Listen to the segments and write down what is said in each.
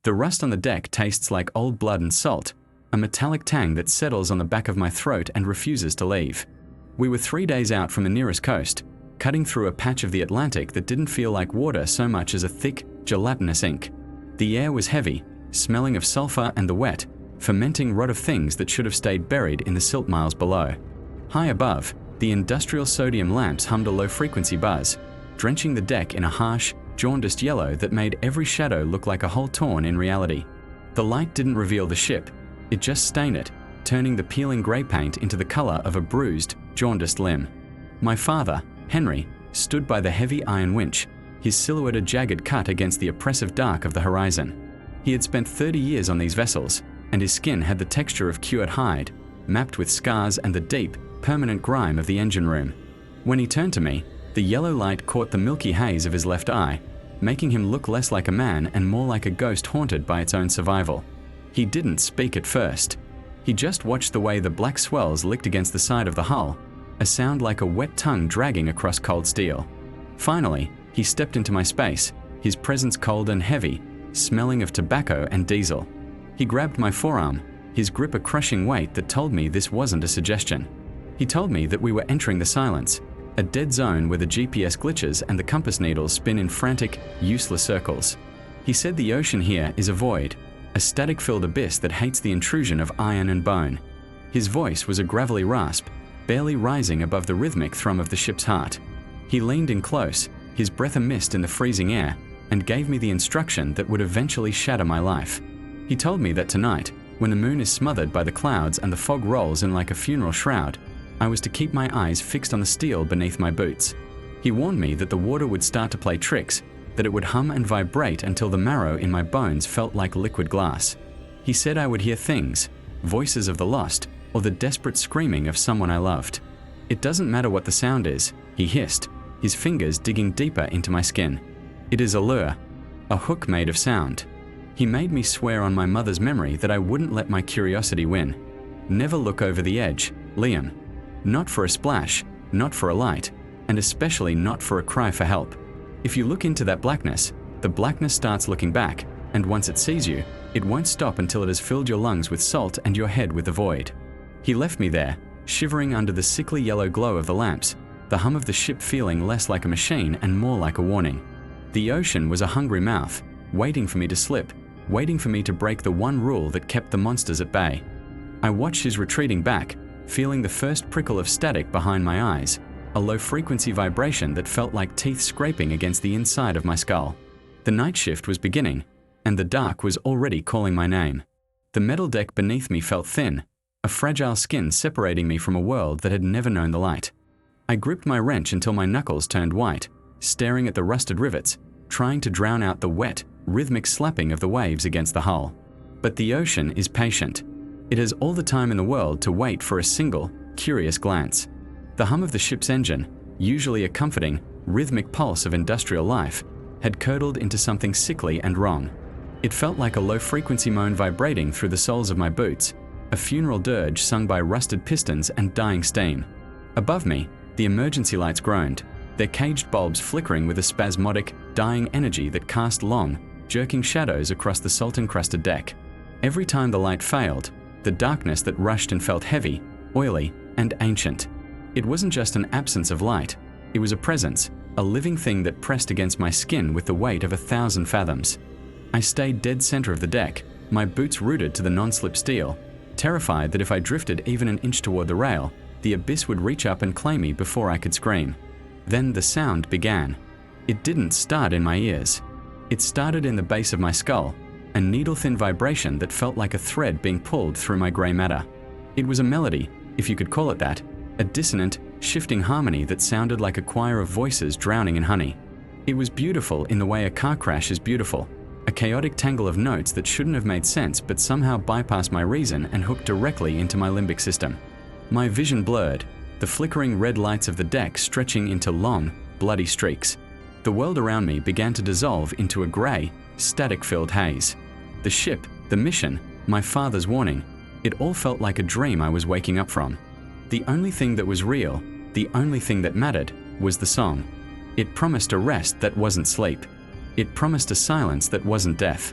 The rust on the deck tastes like old blood and salt, a metallic tang that settles on the back of my throat and refuses to leave. We were 3 days out from the nearest coast, cutting through a patch of the Atlantic that didn't feel like water so much as a thick, gelatinous ink. The air was heavy, smelling of sulfur and the wet, fermenting rot of things that should have stayed buried in the silt miles below. High above, the industrial sodium lamps hummed a low-frequency buzz, drenching the deck in a harsh, jaundiced yellow that made every shadow look like a hole torn in reality. The light didn't reveal the ship, it just stained it, turning the peeling grey paint into the colour of a bruised, jaundiced limb. My father, Henry, stood by the heavy iron winch, his silhouette a jagged cut against the oppressive dark of the horizon. He had spent 30 years on these vessels, and his skin had the texture of cured hide, mapped with scars and the deep, permanent grime of the engine room. When he turned to me, the yellow light caught the milky haze of his left eye, making him look less like a man and more like a ghost haunted by its own survival. He didn't speak at first. He just watched the way the black swells licked against the side of the hull, a sound like a wet tongue dragging across cold steel. Finally, he stepped into my space, his presence cold and heavy, smelling of tobacco and diesel. He grabbed my forearm, his grip a crushing weight that told me this wasn't a suggestion. He told me that we were entering the silence, a dead zone where the GPS glitches and the compass needles spin in frantic, useless circles. He said the ocean here is a void, a static-filled abyss that hates the intrusion of iron and bone. His voice was a gravelly rasp, barely rising above the rhythmic thrum of the ship's heart. He leaned in close, his breath a mist in the freezing air, and gave me the instruction that would eventually shatter my life. He told me that tonight, when the moon is smothered by the clouds and the fog rolls in like a funeral shroud, I was to keep my eyes fixed on the steel beneath my boots. He warned me that the water would start to play tricks, that it would hum and vibrate until the marrow in my bones felt like liquid glass. He said I would hear things, voices of the lost, or the desperate screaming of someone I loved. It doesn't matter what the sound is, he hissed, his fingers digging deeper into my skin. It is a lure, a hook made of sound. He made me swear on my mother's memory that I wouldn't let my curiosity win. Never look over the edge, Liam. Not for a splash, not for a light, and especially not for a cry for help. If you look into that blackness, the blackness starts looking back, and once it sees you, it won't stop until it has filled your lungs with salt and your head with the void. He left me there, shivering under the sickly yellow glow of the lamps, the hum of the ship feeling less like a machine and more like a warning. The ocean was a hungry mouth, waiting for me to slip, waiting for me to break the one rule that kept the monsters at bay. I watched his retreating back, feeling the first prickle of static behind my eyes, a low-frequency vibration that felt like teeth scraping against the inside of my skull. The night shift was beginning, and the dark was already calling my name. The metal deck beneath me felt thin, a fragile skin separating me from a world that had never known the light. I gripped my wrench until my knuckles turned white, staring at the rusted rivets, trying to drown out the wet, rhythmic slapping of the waves against the hull. But the ocean is patient. It has all the time in the world to wait for a single, curious glance. The hum of the ship's engine, usually a comforting, rhythmic pulse of industrial life, had curdled into something sickly and wrong. It felt like a low-frequency moan vibrating through the soles of my boots, a funeral dirge sung by rusted pistons and dying steam. Above me, the emergency lights groaned, their caged bulbs flickering with a spasmodic, dying energy that cast long, jerking shadows across the salt-encrusted deck. Every time the light failed, the darkness that rushed and felt heavy, oily, and ancient. It wasn't just an absence of light, it was a presence, a living thing that pressed against my skin with the weight of 1,000 fathoms. I stayed dead center of the deck, my boots rooted to the non-slip steel, terrified that if I drifted even an inch toward the rail, the abyss would reach up and claim me before I could scream. Then the sound began. It didn't start in my ears. It started in the base of my skull, a needle-thin vibration that felt like a thread being pulled through my grey matter. It was a melody, if you could call it that, a dissonant, shifting harmony that sounded like a choir of voices drowning in honey. It was beautiful in the way a car crash is beautiful, a chaotic tangle of notes that shouldn't have made sense but somehow bypassed my reason and hooked directly into my limbic system. My vision blurred, the flickering red lights of the deck stretching into long, bloody streaks. The world around me began to dissolve into a grey, static-filled haze. The ship, the mission, my father's warning, it all felt like a dream I was waking up from. The only thing that was real, the only thing that mattered, was the song. It promised a rest that wasn't sleep. It promised a silence that wasn't death.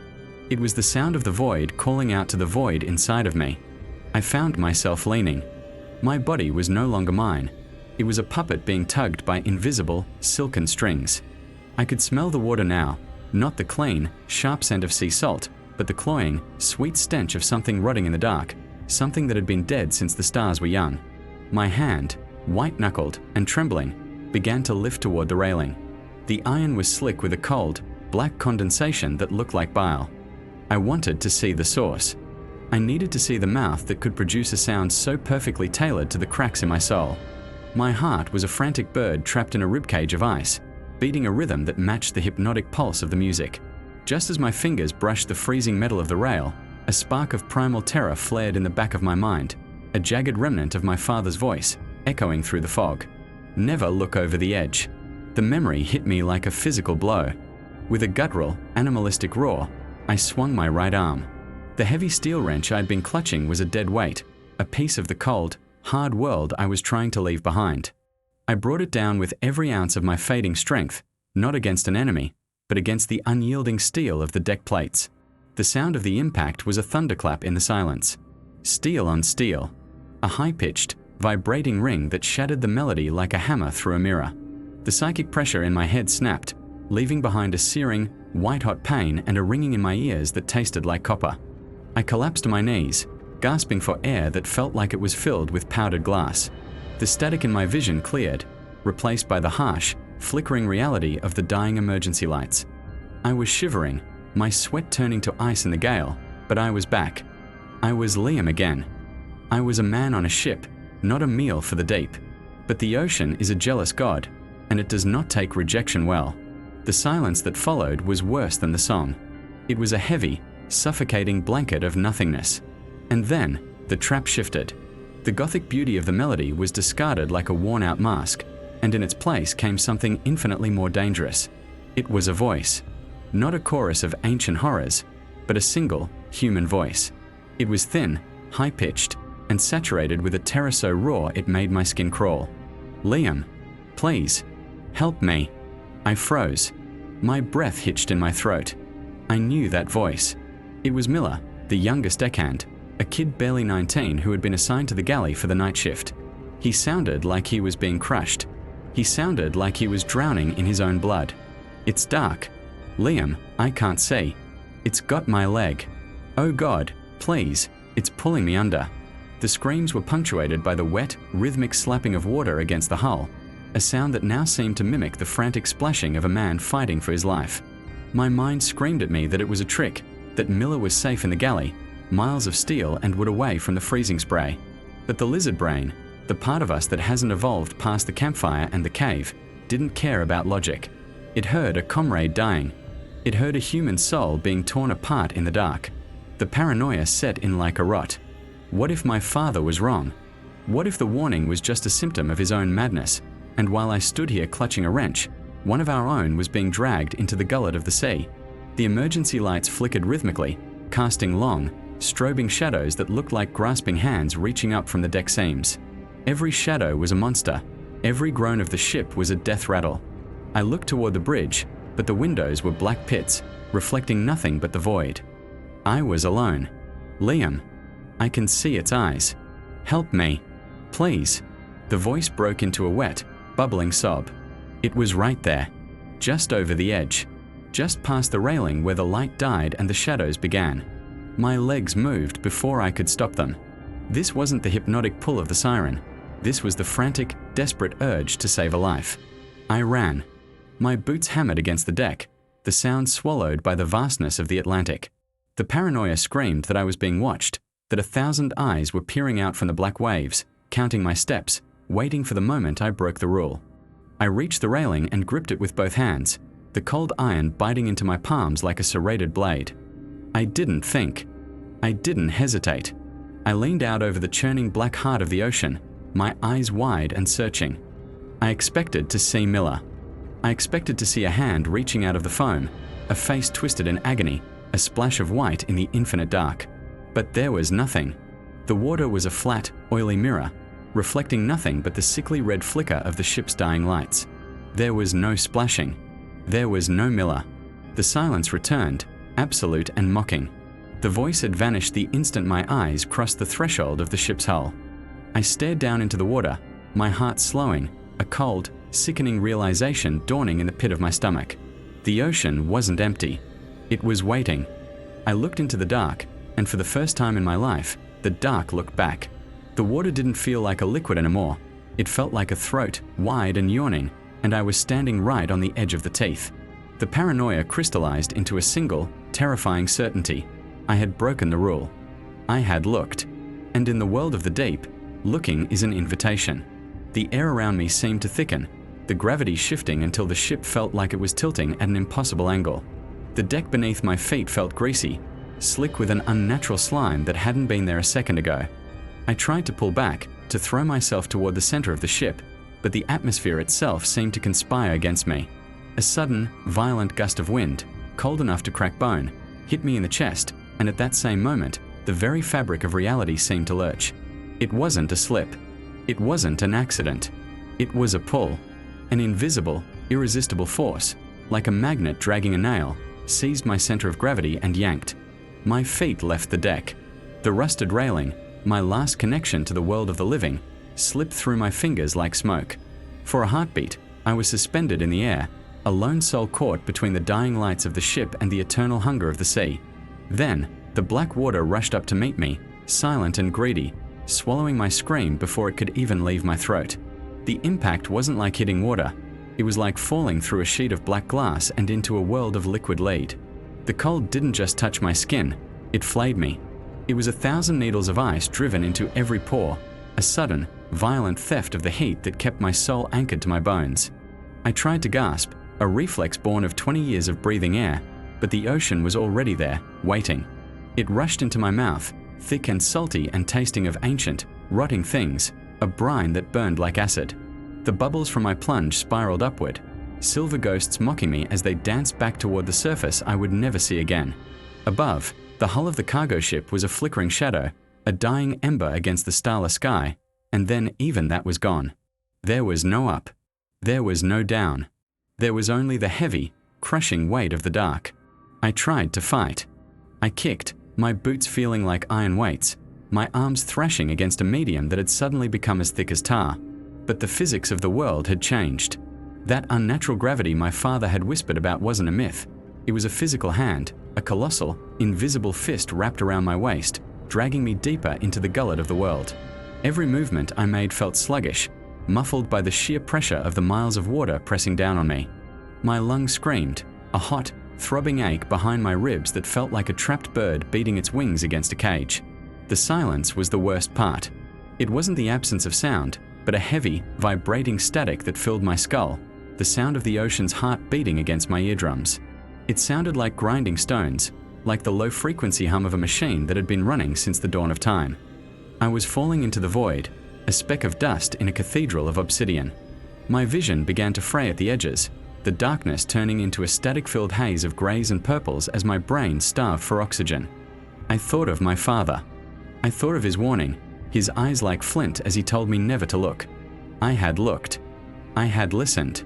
It was the sound of the void calling out to the void inside of me. I found myself leaning. My body was no longer mine. It was a puppet being tugged by invisible, silken strings. I could smell the water now, not the clean, sharp scent of sea salt, but the cloying, sweet stench of something rotting in the dark, something that had been dead since the stars were young. My hand, white-knuckled and trembling, began to lift toward the railing. The iron was slick with a cold, black condensation that looked like bile. I wanted to see the source. I needed to see the mouth that could produce a sound so perfectly tailored to the cracks in my soul. My heart was a frantic bird trapped in a ribcage of ice, beating a rhythm that matched the hypnotic pulse of the music. Just as my fingers brushed the freezing metal of the rail, a spark of primal terror flared in the back of my mind, a jagged remnant of my father's voice, echoing through the fog. Never look over the edge. The memory hit me like a physical blow. With a guttural, animalistic roar, I swung my right arm. The heavy steel wrench I'd been clutching was a dead weight, a piece of the cold, hard world I was trying to leave behind. I brought it down with every ounce of my fading strength, not against an enemy, but against the unyielding steel of the deck plates. The sound of the impact was a thunderclap in the silence. Steel on steel. A high-pitched, vibrating ring that shattered the melody like a hammer through a mirror. The psychic pressure in my head snapped, leaving behind a searing, white-hot pain and a ringing in my ears that tasted like copper. I collapsed to my knees, gasping for air that felt like it was filled with powdered glass. The static in my vision cleared, replaced by the harsh, flickering reality of the dying emergency lights. I was shivering, my sweat turning to ice in the gale, but I was back. I was Liam again. I was a man on a ship, not a meal for the deep. But the ocean is a jealous god, and it does not take rejection well. The silence that followed was worse than the song. It was a heavy, suffocating blanket of nothingness. And then, the trap shifted. The gothic beauty of the melody was discarded like a worn-out mask, and in its place came something infinitely more dangerous. It was a voice. Not a chorus of ancient horrors, but a single, human voice. It was thin, high-pitched, and saturated with a terror so raw it made my skin crawl. Liam, please, help me. I froze. My breath hitched in my throat. I knew that voice. It was Miller, the youngest deckhand, a kid barely 19 who had been assigned to the galley for the night shift. He sounded like he was being crushed. He sounded like he was drowning in his own blood. It's dark. Liam, I can't see. It's got my leg. Oh God, please, it's pulling me under. The screams were punctuated by the wet, rhythmic slapping of water against the hull, a sound that now seemed to mimic the frantic splashing of a man fighting for his life. My mind screamed at me that it was a trick, that Miller was safe in the galley, miles of steel and wood away from the freezing spray. But the lizard brain, the part of us that hasn't evolved past the campfire and the cave, didn't care about logic. It heard a comrade dying. It heard a human soul being torn apart in the dark. The paranoia set in like a rot. What if my father was wrong? What if the warning was just a symptom of his own madness, and while I stood here clutching a wrench, one of our own was being dragged into the gullet of the sea? The emergency lights flickered rhythmically, casting long, strobing shadows that looked like grasping hands reaching up from the deck seams. Every shadow was a monster. Every groan of the ship was a death rattle. I looked toward the bridge, but the windows were black pits, reflecting nothing but the void. I was alone. Liam, I can see its eyes. Help me. Please. The voice broke into a wet, bubbling sob. It was right there, just over the edge, just past the railing where the light died and the shadows began. My legs moved before I could stop them. This wasn't the hypnotic pull of the siren. This was the frantic, desperate urge to save a life. I ran. My boots hammered against the deck, the sound swallowed by the vastness of the Atlantic. The paranoia screamed that I was being watched, that 1,000 eyes were peering out from the black waves, counting my steps, waiting for the moment I broke the rule. I reached the railing and gripped it with both hands, the cold iron biting into my palms like a serrated blade. I didn't think. I didn't hesitate. I leaned out over the churning black heart of the ocean, my eyes wide and searching. I expected to see Miller. I expected to see a hand reaching out of the foam, a face twisted in agony, a splash of white in the infinite dark. But there was nothing. The water was a flat, oily mirror, reflecting nothing but the sickly red flicker of the ship's dying lights. There was no splashing. There was no Miller. The silence returned, absolute and mocking. The voice had vanished the instant my eyes crossed the threshold of the ship's hull. I stared down into the water, my heart slowing, a cold, sickening realization dawning in the pit of my stomach. The ocean wasn't empty. It was waiting. I looked into the dark, and for the first time in my life, the dark looked back. The water didn't feel like a liquid anymore. It felt like a throat, wide and yawning, and I was standing right on the edge of the teeth. The paranoia crystallized into a single, terrifying certainty. I had broken the rule. I had looked. And in the world of the deep, looking is an invitation. The air around me seemed to thicken, the gravity shifting until the ship felt like it was tilting at an impossible angle. The deck beneath my feet felt greasy, slick with an unnatural slime that hadn't been there a second ago. I tried to pull back, to throw myself toward the center of the ship, but the atmosphere itself seemed to conspire against me. A sudden, violent gust of wind, cold enough to crack bone, hit me in the chest, and at that same moment, the very fabric of reality seemed to lurch. It wasn't a slip. It wasn't an accident. It was a pull. An invisible, irresistible force, like a magnet dragging a nail, seized my center of gravity and yanked. My feet left the deck. The rusted railing, my last connection to the world of the living, slipped through my fingers like smoke. For a heartbeat, I was suspended in the air, a lone soul caught between the dying lights of the ship and the eternal hunger of the sea. Then, the black water rushed up to meet me, silent and greedy, swallowing my scream before it could even leave my throat. The impact wasn't like hitting water. It was like falling through a sheet of black glass and into a world of liquid lead. The cold didn't just touch my skin, it flayed me. It was 1,000 needles of ice driven into every pore, a sudden, violent theft of the heat that kept my soul anchored to my bones. I tried to gasp, a reflex born of 20 years of breathing air, but the ocean was already there, waiting. It rushed into my mouth, thick and salty and tasting of ancient, rotting things, a brine that burned like acid. The bubbles from my plunge spiraled upward, silver ghosts mocking me as they danced back toward the surface I would never see again. Above, the hull of the cargo ship was a flickering shadow, a dying ember against the starless sky, and then even that was gone. There was no up. There was no down. There was only the heavy, crushing weight of the dark. I tried to fight. I kicked, my boots feeling like iron weights, my arms thrashing against a medium that had suddenly become as thick as tar. But the physics of the world had changed. That unnatural gravity my father had whispered about wasn't a myth. It was a physical hand, a colossal, invisible fist wrapped around my waist, dragging me deeper into the gullet of the world. Every movement I made felt sluggish, muffled by the sheer pressure of the miles of water pressing down on me. My lungs screamed, a hot, throbbing ache behind my ribs that felt like a trapped bird beating its wings against a cage. The silence was the worst part. It wasn't the absence of sound, but a heavy, vibrating static that filled my skull, the sound of the ocean's heart beating against my eardrums. It sounded like grinding stones, like the low-frequency hum of a machine that had been running since the dawn of time. I was falling into the void, a speck of dust in a cathedral of obsidian. My vision began to fray at the edges, the darkness turning into a static-filled haze of greys and purples as my brain starved for oxygen. I thought of my father. I thought of his warning, his eyes like flint as he told me never to look. I had looked. I had listened.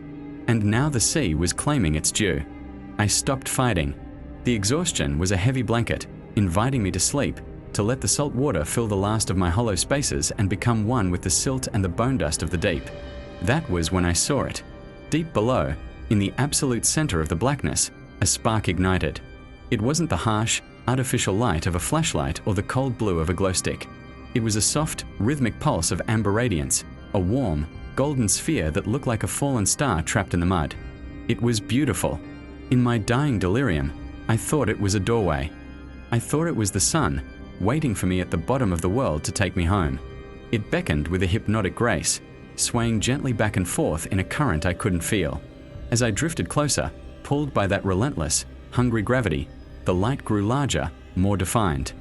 And now the sea was claiming its due. I stopped fighting. The exhaustion was a heavy blanket, inviting me to sleep, to let the salt water fill the last of my hollow spaces and become one with the silt and the bone dust of the deep. That was when I saw it. Deep below, in the absolute center of the blackness, a spark ignited. It wasn't the harsh, artificial light of a flashlight or the cold blue of a glow stick. It was a soft, rhythmic pulse of amber radiance, a warm, golden sphere that looked like a fallen star trapped in the mud. It was beautiful. In my dying delirium, I thought it was a doorway. I thought it was the sun, waiting for me at the bottom of the world to take me home. It beckoned with a hypnotic grace, swaying gently back and forth in a current I couldn't feel. As I drifted closer, pulled by that relentless, hungry gravity, the light grew larger, more defined.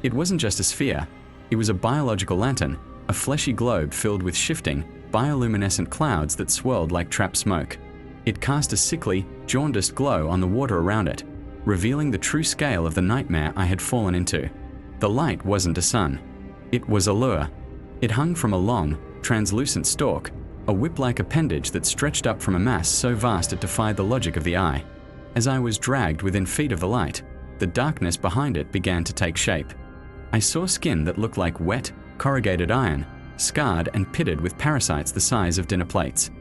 It wasn't just a sphere. It was a biological lantern, a fleshy globe filled with shifting, bioluminescent clouds that swirled like trapped smoke. It cast a sickly, jaundiced glow on the water around it, revealing the true scale of the nightmare I had fallen into. The light wasn't a sun. It was a lure. It hung from a long, translucent stalk, a whip-like appendage that stretched up from a mass so vast it defied the logic of the eye. As I was dragged within feet of the light, the darkness behind it began to take shape. I saw skin that looked like wet, corrugated iron, scarred and pitted with parasites the size of dinner plates.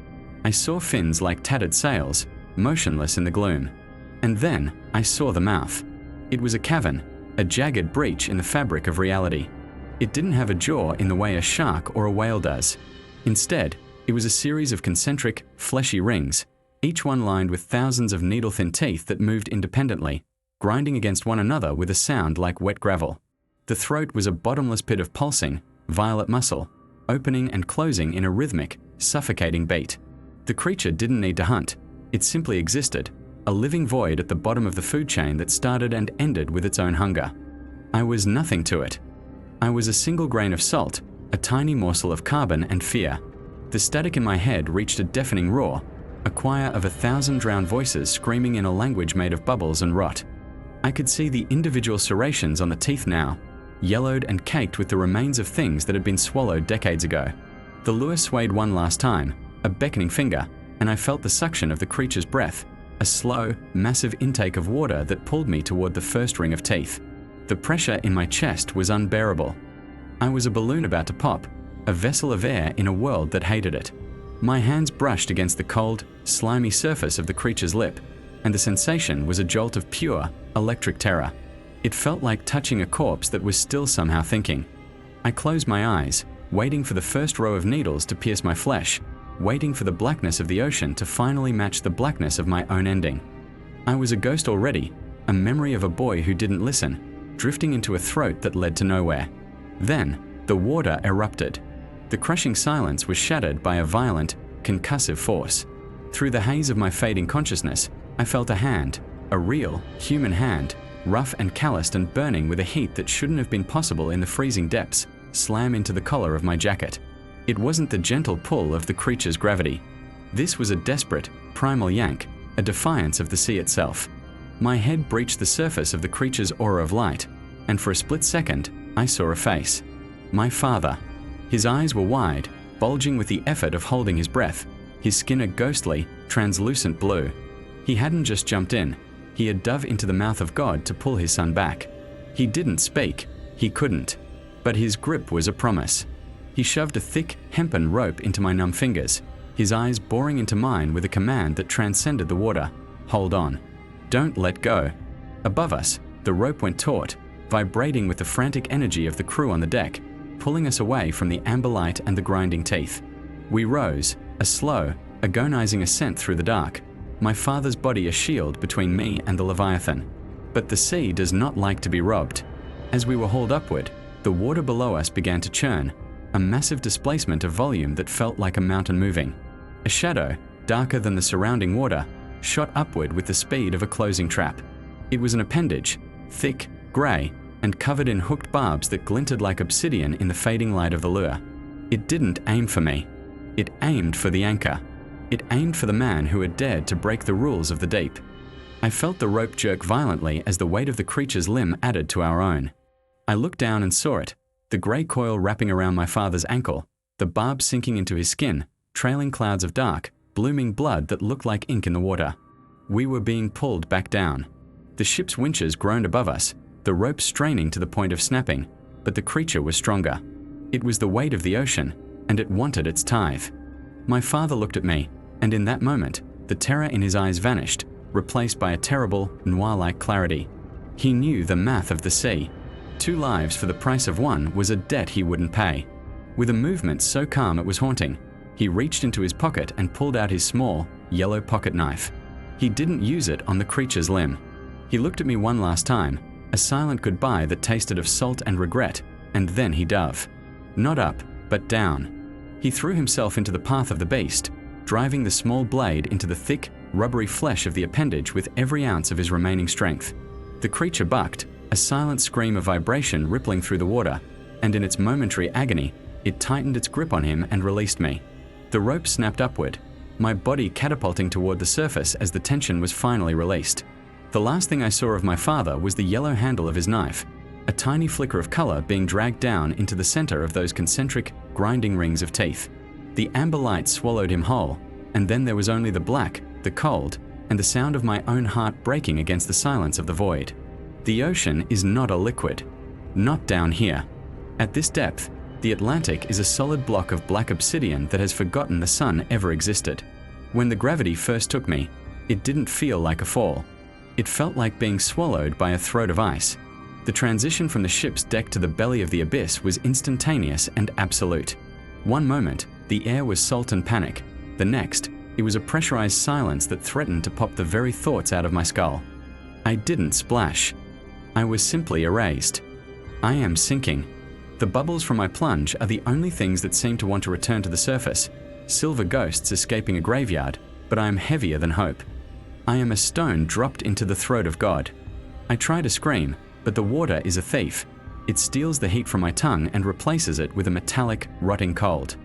I saw fins like tattered sails, motionless in the gloom. And then I saw the mouth. It was a cavern, a jagged breach in the fabric of reality. It didn't have a jaw in the way a shark or a whale does. Instead, it was a series of concentric, fleshy rings, each one lined with thousands of needle-thin teeth that moved independently, grinding against one another with a sound like wet gravel. The throat was a bottomless pit of pulsing, violet muscle, opening and closing in a rhythmic, suffocating beat. The creature didn't need to hunt. It simply existed, a living void at the bottom of the food chain that started and ended with its own hunger. I was nothing to it. I was a single grain of salt, a tiny morsel of carbon and fear. The static in my head reached a deafening roar, a choir of 1,000 drowned voices screaming in a language made of bubbles and rot. I could see the individual serrations on the teeth now, yellowed and caked with the remains of things that had been swallowed decades ago. The lure swayed one last time, a beckoning finger, and I felt the suction of the creature's breath, a slow, massive intake of water that pulled me toward the first ring of teeth. The pressure in my chest was unbearable. I was a balloon about to pop, a vessel of air in a world that hated it. My hands brushed against the cold, slimy surface of the creature's lip, and the sensation was a jolt of pure, electric terror. It felt like touching a corpse that was still somehow thinking. I closed my eyes, waiting for the first row of needles to pierce my flesh, waiting for the blackness of the ocean to finally match the blackness of my own ending. I was a ghost already, a memory of a boy who didn't listen, drifting into a throat that led to nowhere. Then, the water erupted. The crushing silence was shattered by a violent, concussive force. Through the haze of my fading consciousness, I felt a hand, a real, human hand, rough and calloused and burning with a heat that shouldn't have been possible in the freezing depths, slam into the collar of my jacket. It wasn't the gentle pull of the creature's gravity. This was a desperate, primal yank, a defiance of the sea itself. My head breached the surface of the creature's aura of light, and for a split second, I saw a face. My father. His eyes were wide, bulging with the effort of holding his breath, his skin a ghostly, translucent blue. He hadn't just jumped in. He had dove into the mouth of God to pull his son back. He didn't speak. He couldn't. But his grip was a promise. He shoved a thick, hempen rope into my numb fingers, his eyes boring into mine with a command that transcended the water. Hold on. Don't let go. Above us, the rope went taut, vibrating with the frantic energy of the crew on the deck, pulling us away from the amber light and the grinding teeth. We rose, a slow, agonizing ascent through the dark, my father's body a shield between me and the leviathan. But the sea does not like to be robbed. As we were hauled upward, the water below us began to churn, a massive displacement of volume that felt like a mountain moving. A shadow, darker than the surrounding water, shot upward with the speed of a closing trap. It was an appendage, thick, grey, and covered in hooked barbs that glinted like obsidian in the fading light of the lure. It didn't aim for me. It aimed for the anchor. It aimed for the man who had dared to break the rules of the deep. I felt the rope jerk violently as the weight of the creature's limb added to our own. I looked down and saw it, the grey coil wrapping around my father's ankle, the barb sinking into his skin, trailing clouds of dark, blooming blood that looked like ink in the water. We were being pulled back down. The ship's winches groaned above us, the rope straining to the point of snapping, but the creature was stronger. It was the weight of the ocean, and it wanted its tithe. My father looked at me, and in that moment, the terror in his eyes vanished, replaced by a terrible, noir-like clarity. He knew the math of the sea. 2 lives for the price of 1 was a debt he wouldn't pay. With a movement so calm it was haunting, he reached into his pocket and pulled out his small, yellow pocket knife. He didn't use it on the creature's limb. He looked at me one last time, a silent goodbye that tasted of salt and regret, and then he dove. Not up, but down. He threw himself into the path of the beast, driving the small blade into the thick, rubbery flesh of the appendage with every ounce of his remaining strength. The creature bucked, a silent scream of vibration rippling through the water, and in its momentary agony, it tightened its grip on him and released me. The rope snapped upward, my body catapulting toward the surface as the tension was finally released. The last thing I saw of my father was the yellow handle of his knife, a tiny flicker of color being dragged down into the center of those concentric, grinding rings of teeth. The amber light swallowed him whole, and then there was only the black, the cold, and the sound of my own heart breaking against the silence of the void. The ocean is not a liquid. Not down here. At this depth, the Atlantic is a solid block of black obsidian that has forgotten the sun ever existed. When the gravity first took me, it didn't feel like a fall. It felt like being swallowed by a throat of ice. The transition from the ship's deck to the belly of the abyss was instantaneous and absolute. One moment, the air was salt and panic. The next, it was a pressurized silence that threatened to pop the very thoughts out of my skull. I didn't splash. I was simply erased. I am sinking. The bubbles from my plunge are the only things that seem to want to return to the surface, silver ghosts escaping a graveyard, but I am heavier than hope. I am a stone dropped into the throat of God. I try to scream, but the water is a thief. It steals the heat from my tongue and replaces it with a metallic, rotting cold.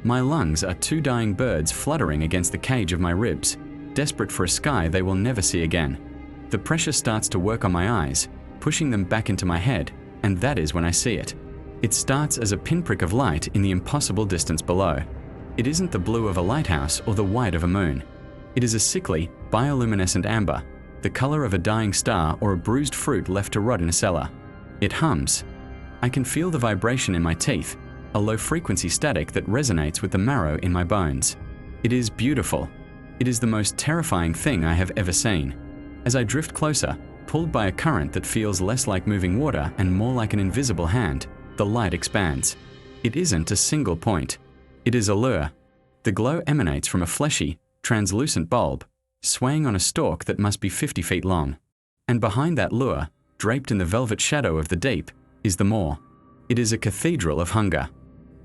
My lungs are two dying birds fluttering against the cage of my ribs, desperate for a sky they will never see again. The pressure starts to work on my eyes, pushing them back into my head, and that is when I see it. It starts as a pinprick of light in the impossible distance below. It isn't the blue of a lighthouse or the white of a moon. It is a sickly, bioluminescent amber, the color of a dying star or a bruised fruit left to rot in a cellar. It hums. I can feel the vibration in my teeth, a low-frequency static that resonates with the marrow in my bones. It is beautiful. It is the most terrifying thing I have ever seen. As I drift closer, pulled by a current that feels less like moving water and more like an invisible hand, the light expands. It isn't a single point. It is a lure. The glow emanates from a fleshy, translucent bulb, swaying on a stalk that must be 50 feet long. And behind that lure, draped in the velvet shadow of the deep, is the maw. It is a cathedral of hunger.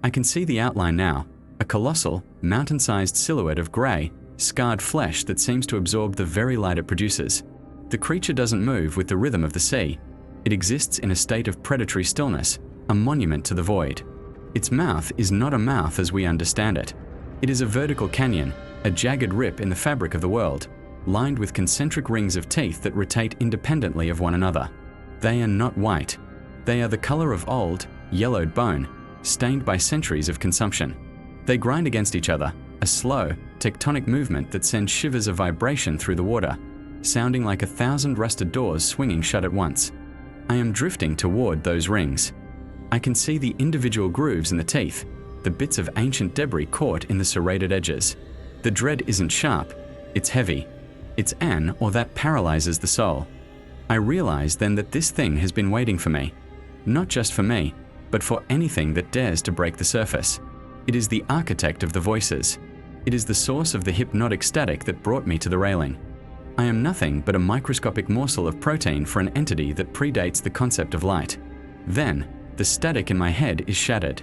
I can see the outline now, a colossal, mountain-sized silhouette of grey, scarred flesh that seems to absorb the very light it produces. The creature doesn't move with the rhythm of the sea. It exists in a state of predatory stillness, a monument to the void. Its mouth is not a mouth as we understand it. It is a vertical canyon, a jagged rip in the fabric of the world, lined with concentric rings of teeth that rotate independently of one another. They are not white. They are the color of old, yellowed bone, stained by centuries of consumption. They grind against each other, a slow, tectonic movement that sends shivers of vibration through the water, sounding like 1,000 rusted doors swinging shut at once. I am drifting toward those rings. I can see the individual grooves in the teeth, the bits of ancient debris caught in the serrated edges. The dread isn't sharp, it's heavy. It's an or that paralyzes the soul. I realize then that this thing has been waiting for me. Not just for me, but for anything that dares to break the surface. It is the architect of the voices. It is the source of the hypnotic static that brought me to the railing. I am nothing but a microscopic morsel of protein for an entity that predates the concept of light. Then, the static in my head is shattered.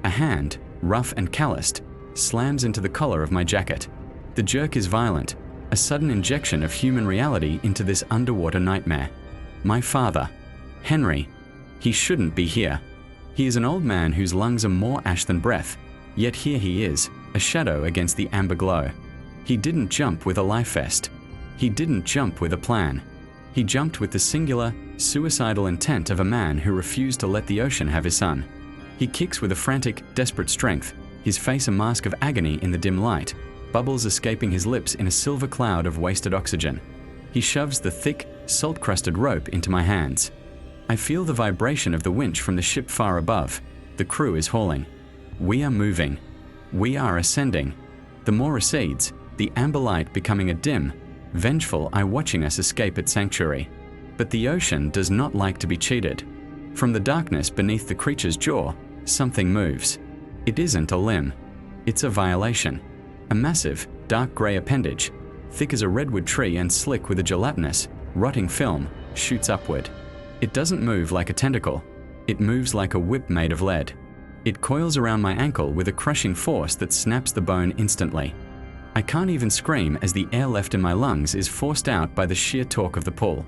A hand, rough and calloused, slams into the collar of my jacket. The jerk is violent, a sudden injection of human reality into this underwater nightmare. My father, Henry, he shouldn't be here. He is an old man whose lungs are more ash than breath, yet here he is, a shadow against the amber glow. He didn't jump with a life vest. He didn't jump with a plan. He jumped with the singular, suicidal intent of a man who refused to let the ocean have his son. He kicks with a frantic, desperate strength, his face a mask of agony in the dim light, bubbles escaping his lips in a silver cloud of wasted oxygen. He shoves the thick, salt-crusted rope into my hands. I feel the vibration of the winch from the ship far above. The crew is hauling. We are moving. We are ascending. The moor recedes, the amber light becoming a dim, vengeful eye watching us escape its sanctuary. But the ocean does not like to be cheated. From the darkness beneath the creature's jaw, something moves. It isn't a limb. It's a violation. A massive, dark grey appendage, thick as a redwood tree and slick with a gelatinous, rotting film, shoots upward. It doesn't move like a tentacle. It moves like a whip made of lead. It coils around my ankle with a crushing force that snaps the bone instantly. I can't even scream as the air left in my lungs is forced out by the sheer torque of the pull.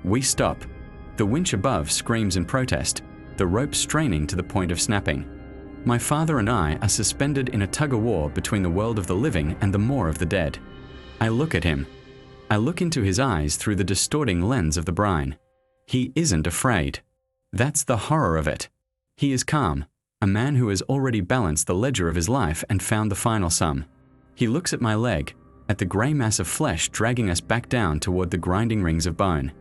We stop. The winch above screams in protest, the rope straining to the point of snapping. My father and I are suspended in a tug-of-war between the world of the living and the maw of the dead. I look at him. I look into his eyes through the distorting lens of the brine. He isn't afraid. That's the horror of it. He is calm, a man who has already balanced the ledger of his life and found the final sum. He looks at my leg, at the grey mass of flesh dragging us back down toward the grinding rings of bone.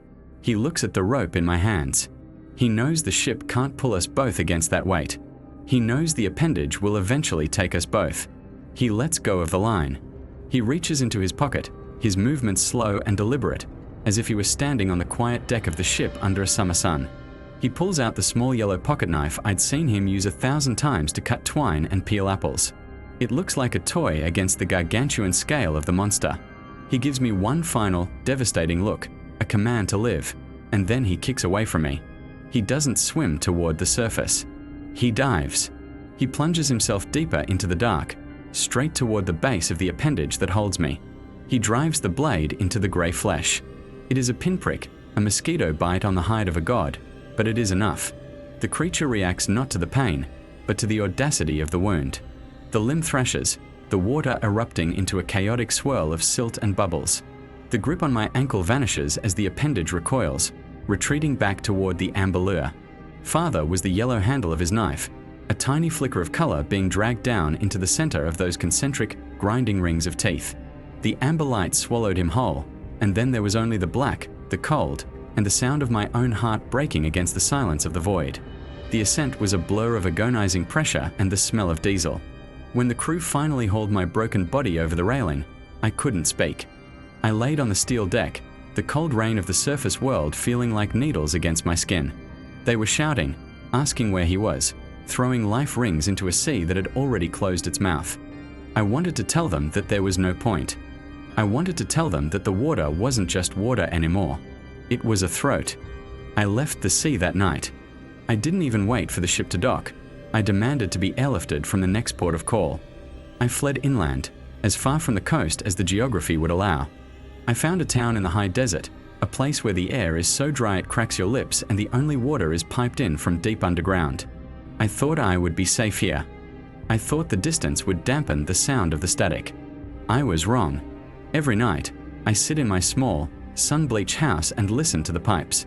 He looks at the rope in my hands. He knows the ship can't pull us both against that weight. He knows the appendage will eventually take us both. He lets go of the line. He reaches into his pocket, his movements slow and deliberate, as if he were standing on the quiet deck of the ship under a summer sun. He pulls out the small yellow pocket knife I'd seen him use 1,000 times to cut twine and peel apples. It looks like a toy against the gargantuan scale of the monster. He gives me one final, devastating look, a command to live, and then he kicks away from me. He doesn't swim toward the surface. He dives. He plunges himself deeper into the dark, straight toward the base of the appendage that holds me. He drives the blade into the grey flesh. It is a pinprick, a mosquito bite on the hide of a god, but it is enough. The creature reacts not to the pain, but to the audacity of the wound. The limb thrashes, the water erupting into a chaotic swirl of silt and bubbles. The grip on my ankle vanishes as the appendage recoils, retreating back toward the amber lure. Farther was the yellow handle of his knife, a tiny flicker of color being dragged down into the center of those concentric, grinding rings of teeth. The amber light swallowed him whole, and then there was only the black, the cold, and the sound of my own heart breaking against the silence of the void. The ascent was a blur of agonizing pressure and the smell of diesel. When the crew finally hauled my broken body over the railing, I couldn't speak. I laid on the steel deck, the cold rain of the surface world feeling like needles against my skin. They were shouting, asking where he was, throwing life rings into a sea that had already closed its mouth. I wanted to tell them that there was no point. I wanted to tell them that the water wasn't just water anymore. It was a throat. I left the sea that night. I didn't even wait for the ship to dock. I demanded to be airlifted from the next port of call. I fled inland, as far from the coast as the geography would allow. I found a town in the high desert, a place where the air is so dry it cracks your lips and the only water is piped in from deep underground. I thought I would be safe here. I thought the distance would dampen the sound of the static. I was wrong. Every night, I sit in my small, sun-bleached house and listen to the pipes.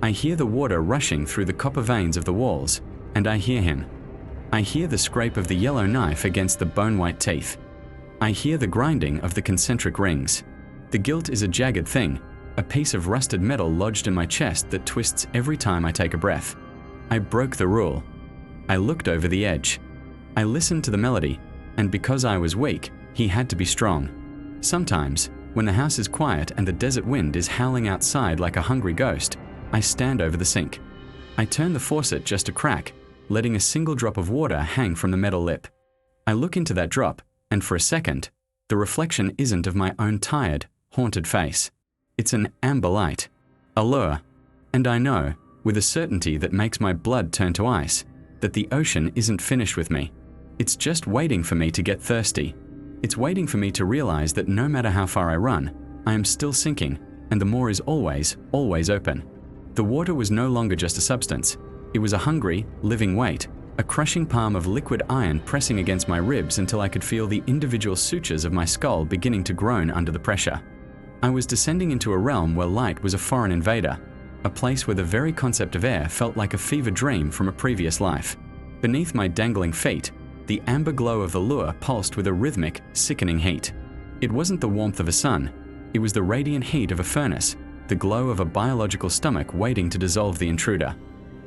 I hear the water rushing through the copper veins of the walls, and I hear him. I hear the scrape of the yellow knife against the bone-white teeth. I hear the grinding of the concentric rings. The guilt is a jagged thing, a piece of rusted metal lodged in my chest that twists every time I take a breath. I broke the rule. I looked over the edge. I listened to the melody, and because I was weak, he had to be strong. Sometimes, when the house is quiet and the desert wind is howling outside like a hungry ghost, I stand over the sink. I turn the faucet just a crack, letting a single drop of water hang from the metal lip. I look into that drop, and for a second, the reflection isn't of my own tired, haunted face. It's an amber light, a lure. And I know, with a certainty that makes my blood turn to ice, that the ocean isn't finished with me. It's just waiting for me to get thirsty. It's waiting for me to realize that no matter how far I run, I am still sinking, and the moor is always, always open. The water was no longer just a substance. It was a hungry, living weight, a crushing palm of liquid iron pressing against my ribs until I could feel the individual sutures of my skull beginning to groan under the pressure. I was descending into a realm where light was a foreign invader, a place where the very concept of air felt like a fever dream from a previous life. Beneath my dangling feet, the amber glow of the lure pulsed with a rhythmic, sickening heat. It wasn't the warmth of a sun, it was the radiant heat of a furnace, the glow of a biological stomach waiting to dissolve the intruder.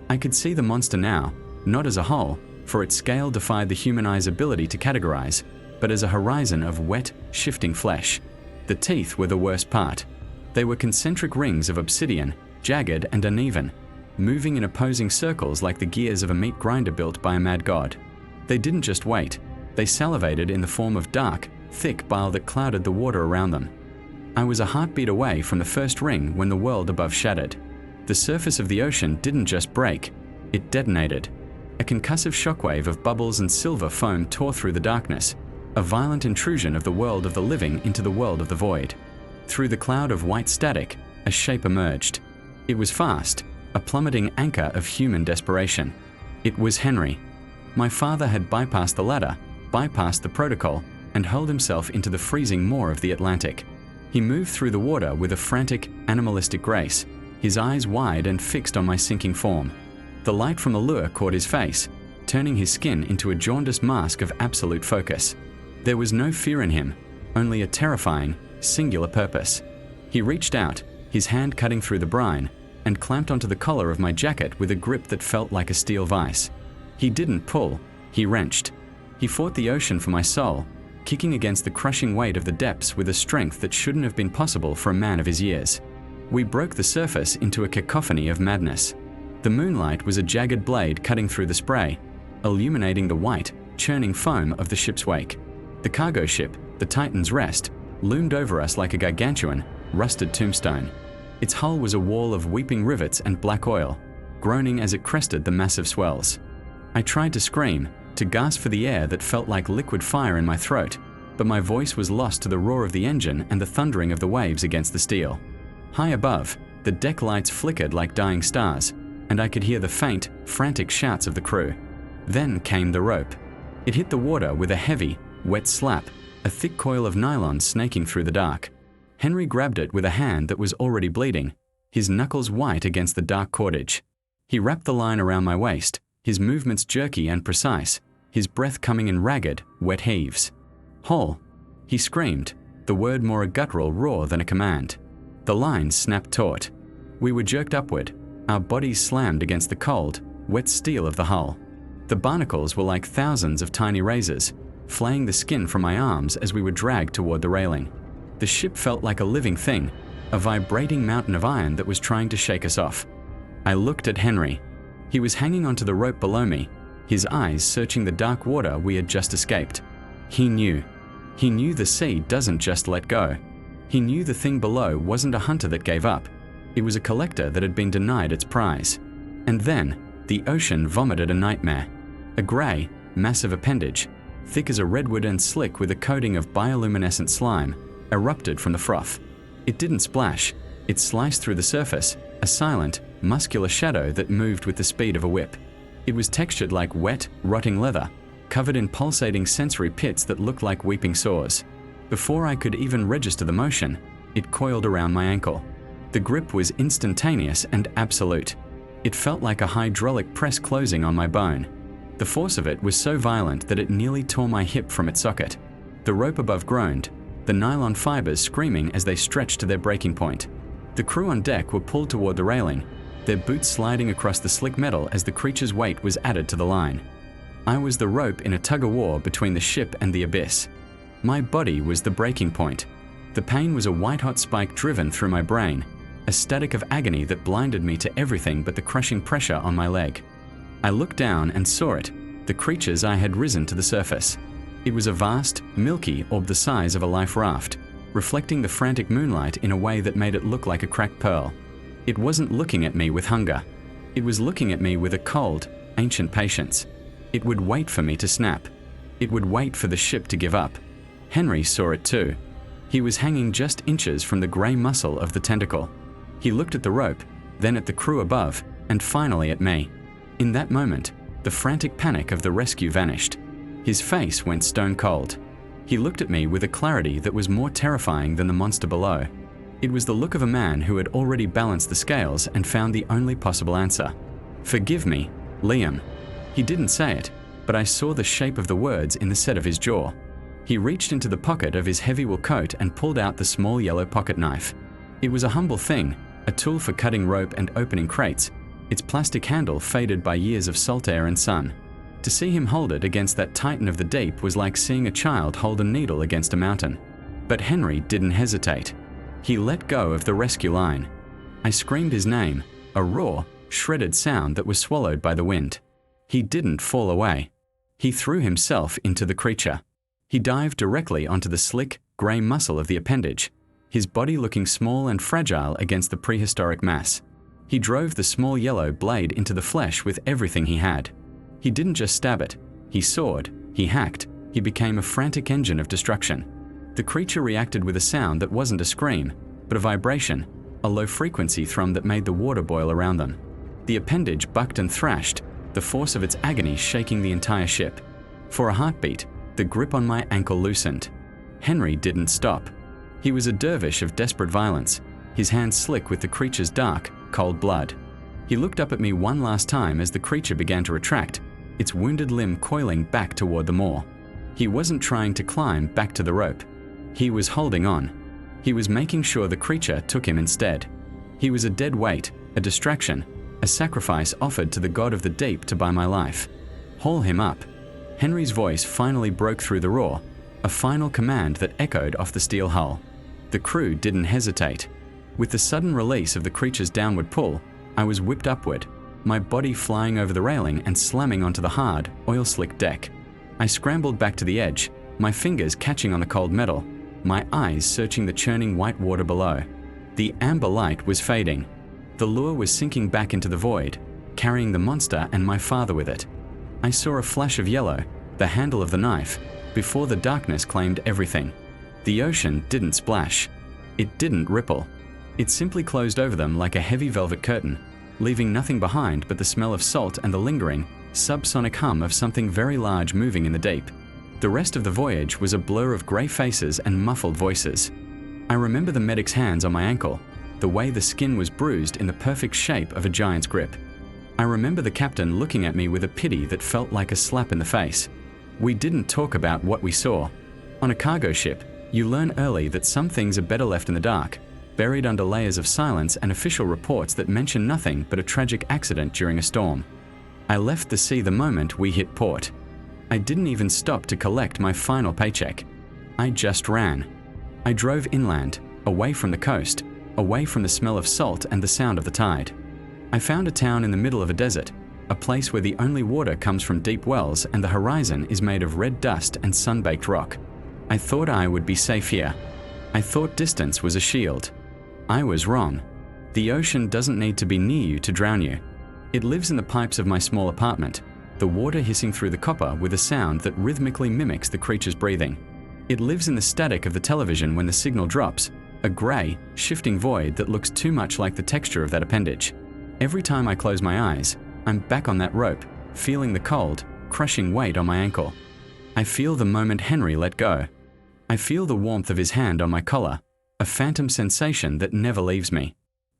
I could see the monster now, not as a whole, for its scale defied the human eye's ability to categorize, but as a horizon of wet, shifting flesh. The teeth were the worst part. They were concentric rings of obsidian, jagged and uneven, moving in opposing circles like the gears of a meat grinder built by a mad god. They didn't just wait, they salivated in the form of dark, thick bile that clouded the water around them. I was a heartbeat away from the first ring when the world above shattered. The surface of the ocean didn't just break, it detonated. A concussive shockwave of bubbles and silver foam tore through the darkness, a violent intrusion of the world of the living into the world of the void. Through the cloud of white static, a shape emerged. It was fast, a plummeting anchor of human desperation. It was Henry. My father had bypassed the ladder, bypassed the protocol, and hurled himself into the freezing maw of the Atlantic. He moved through the water with a frantic, animalistic grace, his eyes wide and fixed on my sinking form. The light from the lure caught his face, turning his skin into a jaundiced mask of absolute focus. There was no fear in him, only a terrifying, singular purpose. He reached out, his hand cutting through the brine, and clamped onto the collar of my jacket with a grip that felt like a steel vise. He didn't pull, he wrenched. He fought the ocean for my soul, kicking against the crushing weight of the depths with a strength that shouldn't have been possible for a man of his years. We broke the surface into a cacophony of madness. The moonlight was a jagged blade cutting through the spray, illuminating the white, churning foam of the ship's wake. The cargo ship, the Titan's Rest, loomed over us like a gargantuan, rusted tombstone. Its hull was a wall of weeping rivets and black oil, groaning as it crested the massive swells. I tried to scream, to gasp for the air that felt like liquid fire in my throat, but my voice was lost to the roar of the engine and the thundering of the waves against the steel. High above, the deck lights flickered like dying stars, and I could hear the faint, frantic shouts of the crew. Then came the rope. It hit the water with a heavy, wet slap, a thick coil of nylon snaking through the dark. Henry grabbed it with a hand that was already bleeding, his knuckles white against the dark cordage. He wrapped the line around my waist, his movements jerky and precise, his breath coming in ragged, wet heaves. "Haul!" He screamed, the word more a guttural roar than a command. The line snapped taut. We were jerked upward, our bodies slammed against the cold, wet steel of the hull. The barnacles were like thousands of tiny razors, flaying the skin from my arms as we were dragged toward the railing. The ship felt like a living thing, a vibrating mountain of iron that was trying to shake us off. I looked at Henry. He was hanging onto the rope below me, his eyes searching the dark water we had just escaped. He knew. He knew the sea doesn't just let go. He knew the thing below wasn't a hunter that gave up. It was a collector that had been denied its prize. And then, the ocean vomited a nightmare. A grey, massive appendage, thick as a redwood and slick with a coating of bioluminescent slime, erupted from the froth. It didn't splash. It sliced through the surface, a silent, muscular shadow that moved with the speed of a whip. It was textured like wet, rotting leather, covered in pulsating sensory pits that looked like weeping sores. Before I could even register the motion, it coiled around my ankle. The grip was instantaneous and absolute. It felt like a hydraulic press closing on my bone. The force of it was so violent that it nearly tore my hip from its socket. The rope above groaned, the nylon fibers screaming as they stretched to their breaking point. The crew on deck were pulled toward the railing, their boots sliding across the slick metal as the creature's weight was added to the line. I was the rope in a tug-of-war between the ship and the abyss. My body was the breaking point. The pain was a white-hot spike driven through my brain, a static of agony that blinded me to everything but the crushing pressure on my leg. I looked down and saw it, the creatures I had risen to the surface. It was a vast, milky orb the size of a life raft, reflecting the frantic moonlight in a way that made it look like a cracked pearl. It wasn't looking at me with hunger. It was looking at me with a cold, ancient patience. It would wait for me to snap. It would wait for the ship to give up. Henry saw it too. He was hanging just inches from the grey muscle of the tentacle. He looked at the rope, then at the crew above, and finally at me. In that moment, the frantic panic of the rescue vanished. His face went stone cold. He looked at me with a clarity that was more terrifying than the monster below. It was the look of a man who had already balanced the scales and found the only possible answer. "Forgive me, Liam." He didn't say it, but I saw the shape of the words in the set of his jaw. He reached into the pocket of his heavy wool coat and pulled out the small yellow pocket knife. It was a humble thing, a tool for cutting rope and opening crates, its plastic handle faded by years of salt air and sun. To see him hold it against that titan of the deep was like seeing a child hold a needle against a mountain. But Henry didn't hesitate. He let go of the rescue line. I screamed his name, a raw, shredded sound that was swallowed by the wind. He didn't fall away. He threw himself into the creature. He dived directly onto the slick, grey muscle of the appendage, his body looking small and fragile against the prehistoric mass. He drove the small yellow blade into the flesh with everything he had. He didn't just stab it. He sawed, he hacked, he became a frantic engine of destruction. The creature reacted with a sound that wasn't a scream, but a vibration, a low-frequency thrum that made the water boil around them. The appendage bucked and thrashed, the force of its agony shaking the entire ship. For a heartbeat, the grip on my ankle loosened. Henry didn't stop. He was a dervish of desperate violence, his hands slick with the creature's dark, cold blood. He looked up at me one last time as the creature began to retract, its wounded limb coiling back toward the moor. He wasn't trying to climb back to the rope. He was holding on. He was making sure the creature took him instead. He was a dead weight, a distraction, a sacrifice offered to the god of the deep to buy my life. Haul him up. Henry's voice finally broke through the roar, a final command that echoed off the steel hull. The crew didn't hesitate. With the sudden release of the creature's downward pull, I was whipped upward, my body flying over the railing and slamming onto the hard, oil-slick deck. I scrambled back to the edge, my fingers catching on the cold metal, my eyes searching the churning white water below. The amber light was fading. The lure was sinking back into the void, carrying the monster and my father with it. I saw a flash of yellow, the handle of the knife, before the darkness claimed everything. The ocean didn't splash. It didn't ripple. It simply closed over them like a heavy velvet curtain, leaving nothing behind but the smell of salt and the lingering, subsonic hum of something very large moving in the deep. The rest of the voyage was a blur of grey faces and muffled voices. I remember the medic's hands on my ankle, the way the skin was bruised in the perfect shape of a giant's grip. I remember the captain looking at me with a pity that felt like a slap in the face. We didn't talk about what we saw. On a cargo ship, you learn early that some things are better left in the dark, buried under layers of silence and official reports that mention nothing but a tragic accident during a storm. I left the sea the moment we hit port. I didn't even stop to collect my final paycheck. I just ran. I drove inland, away from the coast, away from the smell of salt and the sound of the tide. I found a town in the middle of a desert, a place where the only water comes from deep wells and the horizon is made of red dust and sun-baked rock. I thought I would be safe here. I thought distance was a shield. I was wrong. The ocean doesn't need to be near you to drown you. It lives in the pipes of my small apartment, the water hissing through the copper with a sound that rhythmically mimics the creature's breathing. It lives in the static of the television when the signal drops, a grey, shifting void that looks too much like the texture of that appendage. Every time I close my eyes, I'm back on that rope, feeling the cold, crushing weight on my ankle. I feel the moment Henry let go. I feel the warmth of his hand on my collar, a phantom sensation that never leaves me.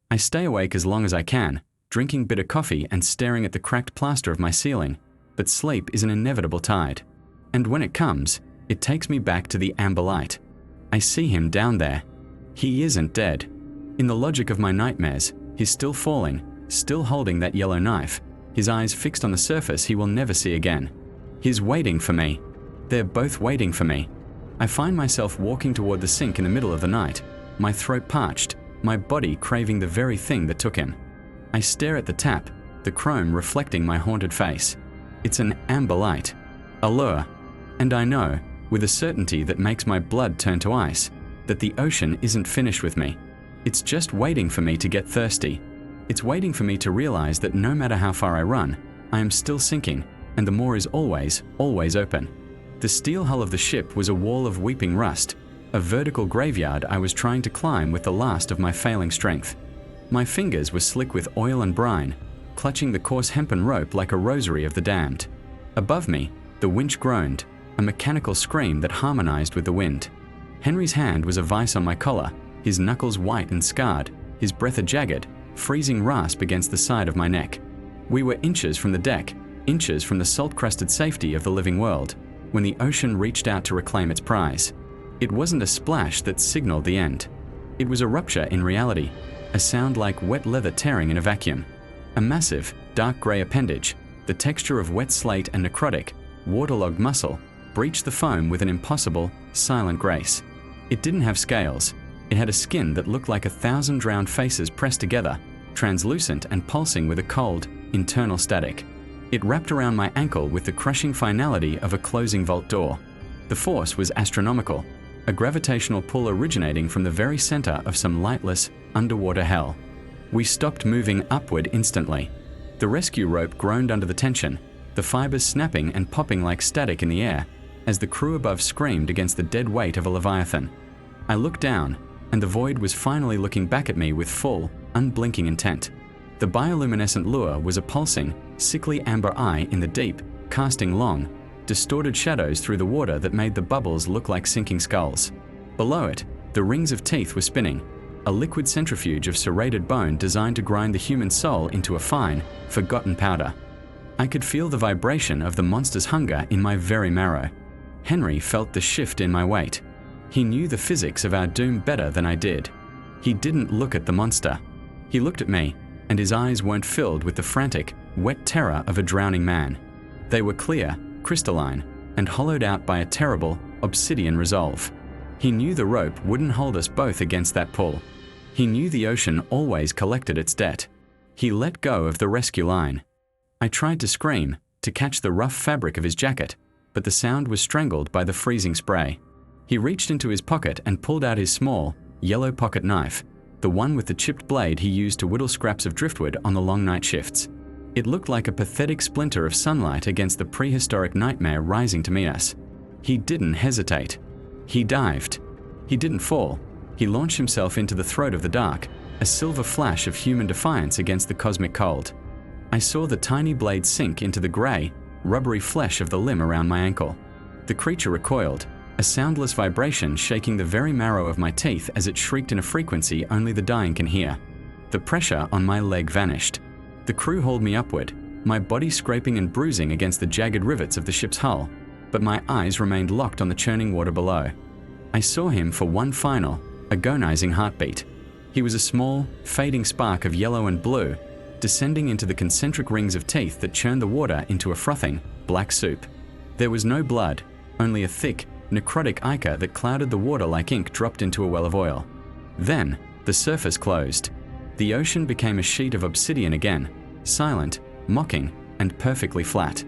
I stay awake as long as I can, drinking bitter coffee and staring at the cracked plaster of my ceiling, but sleep is an inevitable tide. And when it comes, it takes me back to the amber light. I see him down there. He isn't dead. In the logic of my nightmares, he's still falling, still holding that yellow knife, his eyes fixed on the surface he will never see again. He's waiting for me. They're both waiting for me. I find myself walking toward the sink in the middle of the night, my throat parched, my body craving the very thing that took him. I stare at the tap, the chrome reflecting my haunted face. It's an amber light, a lure. And I know, with a certainty that makes my blood turn to ice, that the ocean isn't finished with me. It's just waiting for me to get thirsty. It's waiting for me to realize that no matter how far I run, I am still sinking, and the moor is always, always open. The steel hull of the ship was a wall of weeping rust, a vertical graveyard I was trying to climb with the last of my failing strength. My fingers were slick with oil and brine, clutching the coarse hempen rope like a rosary of the damned. Above me, the winch groaned, a mechanical scream that harmonized with the wind. Henry's hand was a vice on my collar, his knuckles white and scarred, his breath a jagged, freezing rasp against the side of my neck. We were inches from the deck, inches from the salt-crusted safety of the living world, when the ocean reached out to reclaim its prize. It wasn't a splash that signaled the end. It was a rupture in reality, a sound like wet leather tearing in a vacuum. A massive, dark grey appendage, the texture of wet slate and necrotic, waterlogged muscle, breached the foam with an impossible, silent grace. It didn't have scales. It had a skin that looked like 1,000 drowned faces pressed together, translucent and pulsing with a cold, internal static. It wrapped around my ankle with the crushing finality of a closing vault door. The force was astronomical, a gravitational pull originating from the very center of some lightless, underwater hell. We stopped moving upward instantly. The rescue rope groaned under the tension, the fibers snapping and popping like static in the air, as the crew above screamed against the dead weight of a leviathan. I looked down, and the void was finally looking back at me with full, unblinking intent. The bioluminescent lure was a pulsing, sickly amber eye in the deep, casting long, distorted shadows through the water that made the bubbles look like sinking skulls. Below it, the rings of teeth were spinning, a liquid centrifuge of serrated bone designed to grind the human soul into a fine, forgotten powder. I could feel the vibration of the monster's hunger in my very marrow. Henry felt the shift in my weight. He knew the physics of our doom better than I did. He didn't look at the monster. He looked at me, and his eyes weren't filled with the frantic, wet terror of a drowning man. They were clear, crystalline, and hollowed out by a terrible, obsidian resolve. He knew the rope wouldn't hold us both against that pull. He knew the ocean always collected its debt. He let go of the rescue line. I tried to scream, to catch the rough fabric of his jacket, but the sound was strangled by the freezing spray. He reached into his pocket and pulled out his small, yellow pocket knife, the one with the chipped blade he used to whittle scraps of driftwood on the long night shifts. It looked like a pathetic splinter of sunlight against the prehistoric nightmare rising to meet us. He didn't hesitate. He dived. He didn't fall. He launched himself into the throat of the dark, a silver flash of human defiance against the cosmic cold. I saw the tiny blade sink into the grey, rubbery flesh of the limb around my ankle. The creature recoiled, a soundless vibration shaking the very marrow of my teeth as it shrieked in a frequency only the dying can hear. The pressure on my leg vanished. The crew hauled me upward, my body scraping and bruising against the jagged rivets of the ship's hull, but my eyes remained locked on the churning water below. I saw him for one final, agonizing heartbeat. He was a small, fading spark of yellow and blue, descending into the concentric rings of teeth that churned the water into a frothing, black soup. There was no blood, only a thick, necrotic ichor that clouded the water like ink dropped into a well of oil. Then, the surface closed. The ocean became a sheet of obsidian again, silent, mocking, and perfectly flat.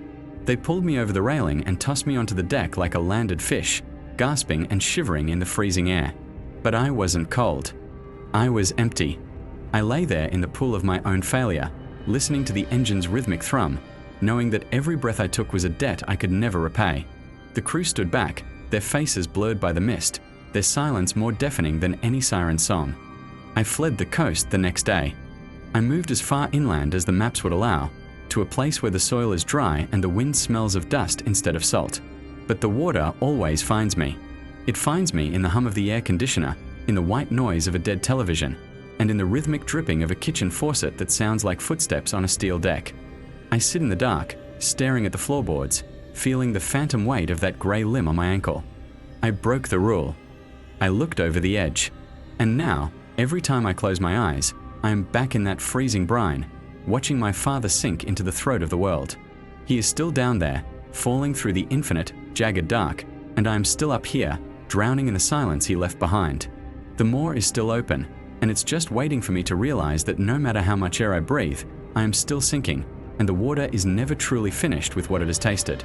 They pulled me over the railing and tossed me onto the deck like a landed fish, gasping and shivering in the freezing air. But I wasn't cold. I was empty. I lay there in the pool of my own failure, listening to the engine's rhythmic thrum, knowing that every breath I took was a debt I could never repay. The crew stood back, their faces blurred by the mist, their silence more deafening than any siren song. I fled the coast the next day. I moved as far inland as the maps would allow, to a place where the soil is dry and the wind smells of dust instead of salt. But the water always finds me. It finds me in the hum of the air conditioner, in the white noise of a dead television, and in the rhythmic dripping of a kitchen faucet that sounds like footsteps on a steel deck. I sit in the dark, staring at the floorboards, feeling the phantom weight of that grey limb on my ankle. I broke the rule. I looked over the edge. And now, every time I close my eyes, I am back in that freezing brine, watching my father sink into the throat of the world. He is still down there, falling through the infinite, jagged dark, and I am still up here, drowning in the silence he left behind. The moor is still open, and it's just waiting for me to realize that no matter how much air I breathe, I am still sinking, and the water is never truly finished with what it has tasted.